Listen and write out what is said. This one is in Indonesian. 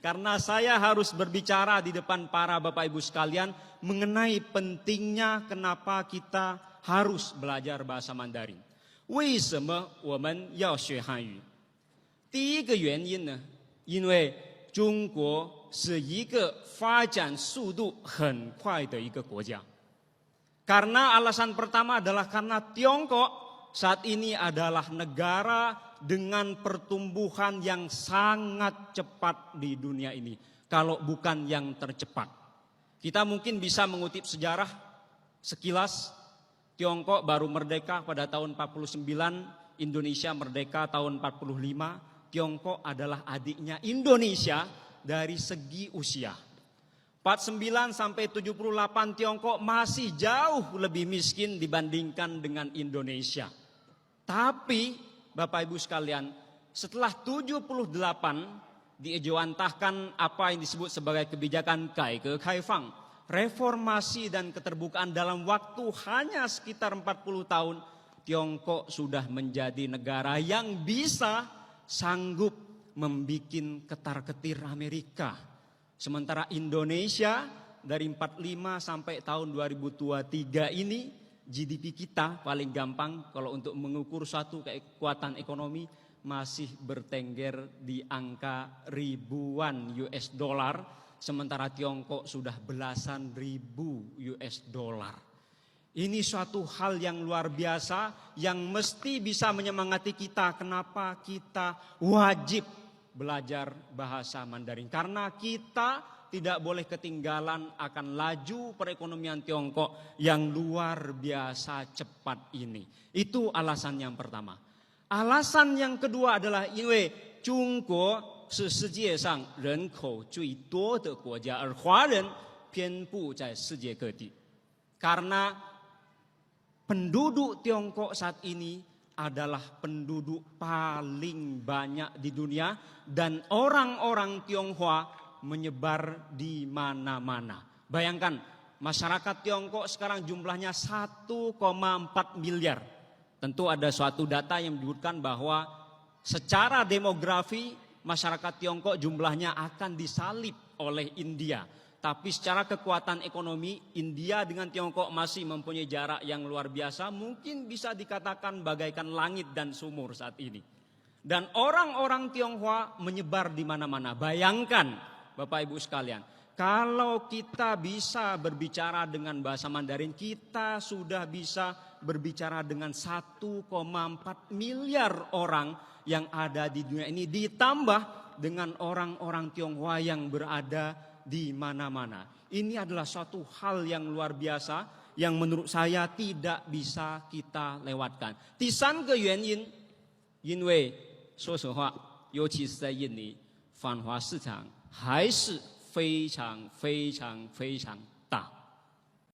Karena saya harus berbicara di depan para Bapak Ibu sekalian mengenai pentingnya kenapa kita harus belajar bahasa Mandarin. 为什么我们要学汉语？第一个原因呢，因为中国是一个发展速度很快的一个国家。Karena alasan pertama adalah karena Tiongkok saat ini adalah negara dengan pertumbuhan yang sangat cepat di dunia ini. Kalau bukan yang tercepat. Kita mungkin bisa mengutip sejarah sekilas. Tiongkok baru merdeka pada tahun 49, Indonesia merdeka tahun 45. Tiongkok adalah adiknya Indonesia dari segi usia. 49 sampai 78 Tiongkok masih jauh lebih miskin dibandingkan dengan Indonesia. Tapi Bapak Ibu sekalian, setelah 78 diejawantahkan apa yang disebut sebagai kebijakan Kaige Kaifang, reformasi dan keterbukaan dalam waktu hanya sekitar 40 tahun, Tiongkok sudah menjadi negara yang bisa sanggup membikin ketar-ketir Amerika. Sementara Indonesia dari 45 sampai tahun 2023 ini GDP kita paling gampang kalau untuk mengukur suatu kekuatan ekonomi masih bertengger di angka ribuan US dollar. Sementara Tiongkok sudah belasan ribu US dollar. Ini suatu hal yang luar biasa yang mesti bisa menyemangati kita. Kenapa kita wajib belajar bahasa Mandarin? Karena kita tidak boleh ketinggalan akan laju perekonomian Tiongkok yang luar biasa cepat ini. Itu alasan yang pertama. Alasan yang kedua adalah 因为中国是世界上人口最多的国家，而华人遍布在世界各地。Karena penduduk Tiongkok saat ini adalah penduduk paling banyak di dunia dan orang-orang Tionghoa menyebar di mana-mana. Bayangkan masyarakat Tiongkok sekarang jumlahnya 1,4 miliar. Tentu ada suatu data yang menyebutkan bahwa secara demografi masyarakat Tiongkok jumlahnya akan disalip oleh India. Tapi secara kekuatan ekonomi India dengan Tiongkok masih mempunyai jarak yang luar biasa. Mungkin bisa dikatakan bagaikan langit dan sumur saat ini. Dan orang-orang Tionghoa menyebar di mana-mana. Bayangkan Bapak Ibu sekalian. Kalau kita bisa berbicara dengan bahasa Mandarin, kita sudah bisa berbicara dengan 1,4 miliar orang yang ada di dunia ini. Ditambah dengan orang-orang Tionghoa yang berada di mana-mana. Ini adalah suatu hal yang luar biasa yang menurut saya tidak bisa kita lewatkan. 第三个原因，因为说实话，尤其是在印尼，反华市场还是非常非常非常大。